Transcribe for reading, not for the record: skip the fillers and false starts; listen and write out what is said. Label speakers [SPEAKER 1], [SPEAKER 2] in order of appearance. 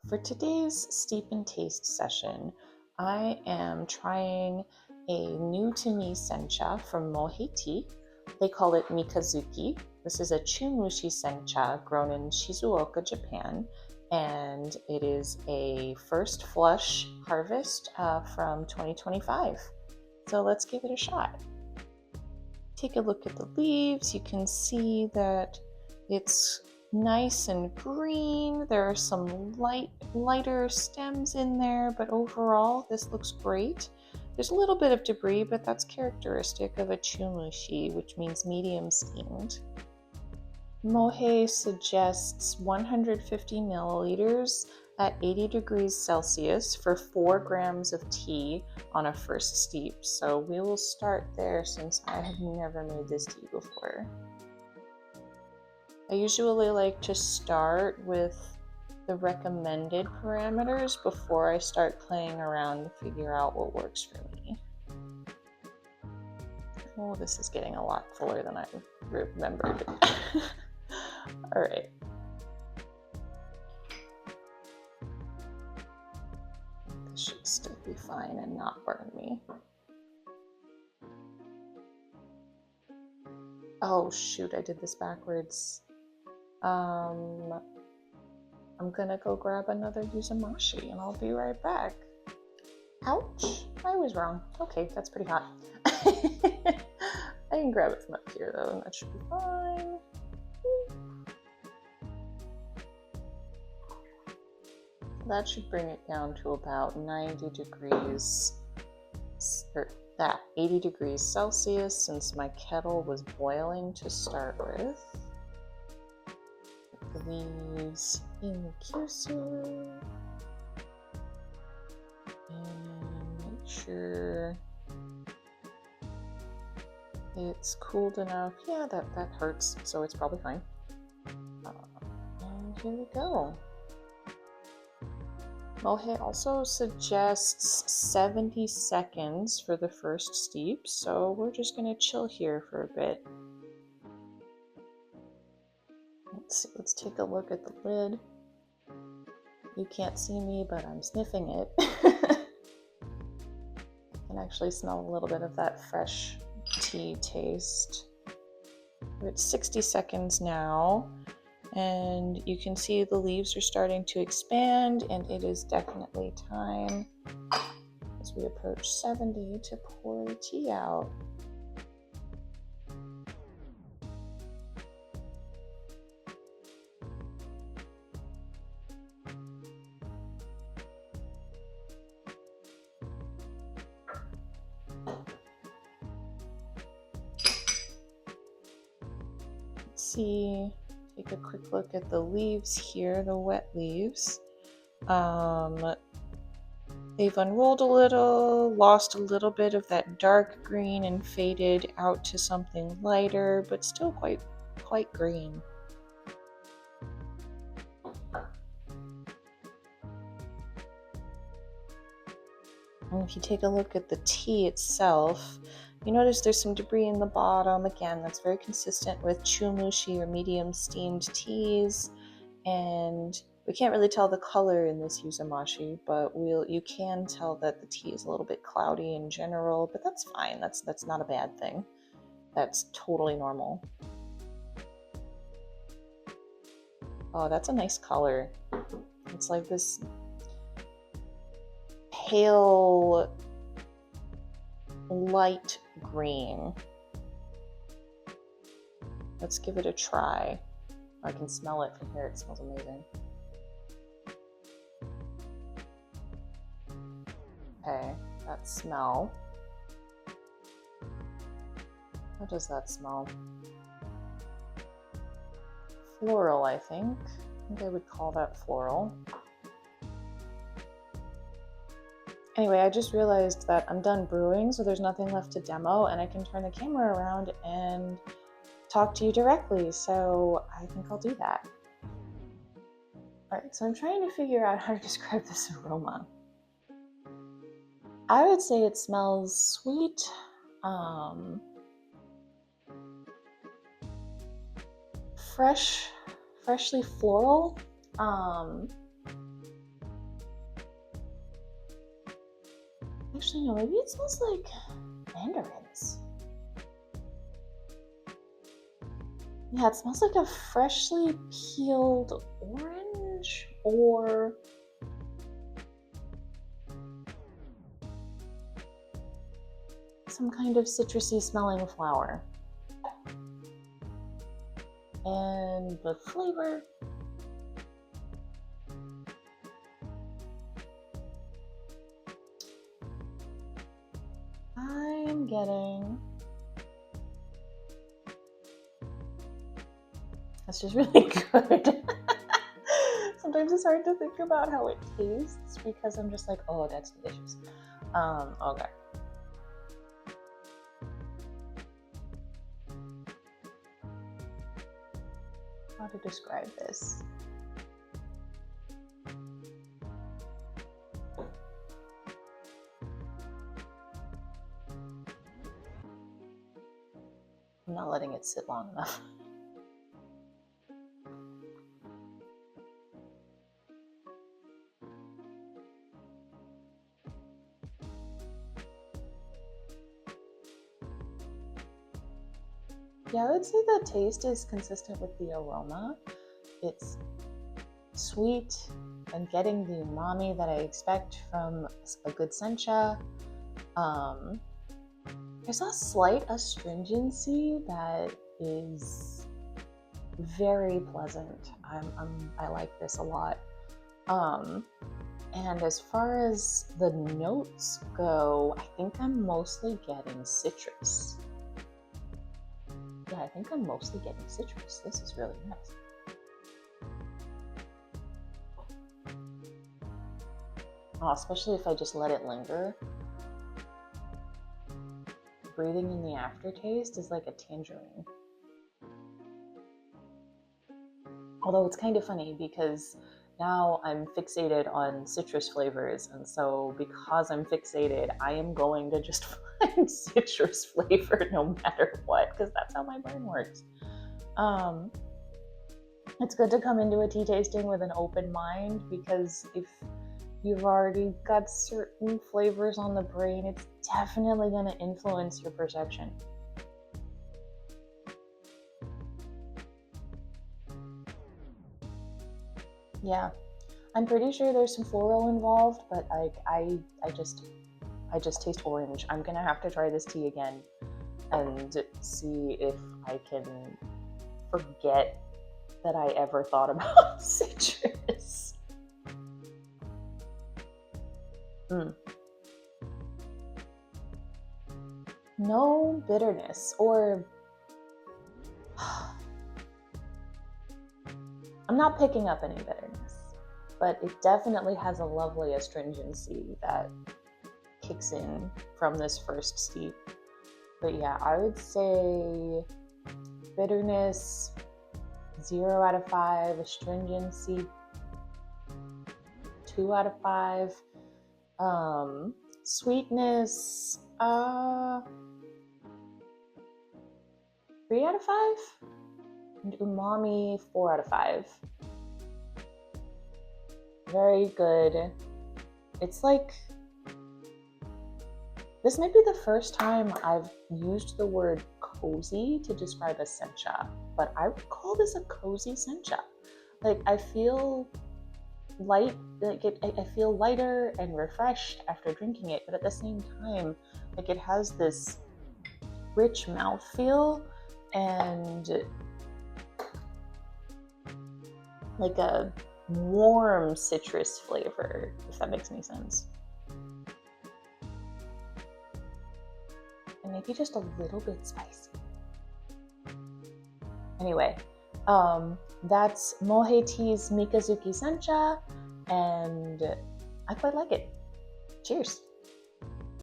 [SPEAKER 1] For today's steep and taste session, I am trying a new to me sencha from Mohei Tea. They call it Mikazuki. This is a chumushi sencha grown in Shizuoka, Japan, and it is a first flush harvest from 2025. So let's give it a shot. Take a look at the leaves. You can see that it's nice and green. There are some lighter stems in there, but overall this looks great. There's a little bit of debris, but that's characteristic of a chumushi, which means medium steamed. Mohei suggests 150 milliliters at 80 degrees Celsius for 4 grams of tea on a first steep. So we will start there since I have never made this tea before. I usually like to start with the recommended parameters before I start playing around to figure out what works for me. Oh, this is getting a lot fuller than I remembered. All right. This should still be fine and not burn me. Oh shoot, I did this backwards. I'm gonna go grab another Uzumaki and I'll be right back. Ouch, I was wrong. Okay, that's pretty hot. I can grab it from up here though, and that should be fine. That should bring it down to about 90 degrees, or that 80 degrees Celsius, since my kettle was boiling to start with. Put the leaves in the Kyusu. And make sure it's cooled enough. Yeah, that hurts, so it's probably fine. And here we go. Mohei also suggests 70 seconds for the first steep, so we're just going to chill here for a bit. Let's take a look at the lid. You can't see me, but I'm sniffing it. I can actually smell a little bit of that fresh tea taste. We're at 60 seconds now. And you can see the leaves are starting to expand, and it is definitely time, as we approach 70, to pour the tea out. Let's see. Take a quick look at the leaves here, the wet leaves. They've unrolled a little, lost a little bit of that dark green and faded out to something lighter, but still quite green. And if you take a look at the tea itself, you notice there's some debris in the bottom. Again, that's very consistent with chumushi or medium steamed teas. And we can't really tell the color in this Uzumaki, but you can tell that the tea is a little bit cloudy in general, but that's fine. That's not a bad thing. That's totally normal. Oh, that's a nice color. It's like this pale light green. Let's give it a try. I can smell it from here. It smells amazing. Okay, that smell. How does that smell? Floral, I think. I think I would call that floral. Anyway, I just realized that I'm done brewing, so there's nothing left to demo, and I can turn the camera around and talk to you directly, so I think I'll do that. Alright, so I'm trying to figure out how to describe this aroma. I would say it smells sweet, freshly floral, Actually, no, maybe it smells like mandarins. Yeah, it smells like a freshly peeled orange or some kind of citrusy smelling flower. And the flavor, I'm getting, that's just really good. Sometimes it's hard to think about how it tastes because I'm just like, oh, that's delicious. Okay. How to describe this? I'm not letting it sit long enough. Yeah, I would say the taste is consistent with the aroma. It's sweet and getting the umami that I expect from a good sencha. There's a slight astringency that is very pleasant. I like this a lot. And as far as the notes go, I think I'm mostly getting citrus. Yeah, I think I'm mostly getting citrus. This is really nice. Oh, especially if I just let it linger. Breathing in the aftertaste is like a tangerine. Although it's kind of funny because now I'm fixated on citrus flavors, and so because I'm fixated, I am going to just find citrus flavor no matter what, because that's how my brain works. It's good to come into a tea tasting with an open mind, because if you've already got certain flavors on the brain, it's definitely going to influence your perception. Yeah, I'm pretty sure there's some floral involved, but I just taste orange. I'm gonna have to try this tea again and see if I can forget that I ever thought about citrus. No bitterness, or I'm not picking up any bitterness, but it definitely has a lovely astringency that kicks in from this first steep. But yeah, I would say bitterness 0 out of 5, astringency 2 out of 5, sweetness 3 out of 5, and umami 4 out of 5. Very good. It's like, this might be the first time I've used the word cozy to describe a sencha, but I would call this a cozy sencha. Like, I feel light, I feel lighter and refreshed after drinking it, but at the same time, like, it has this rich mouthfeel and like a warm citrus flavor, if that makes any sense. And maybe just a little bit spicy. Anyway, that's Mohei Tea's Mikazuki Sencha, and I quite like it. Cheers.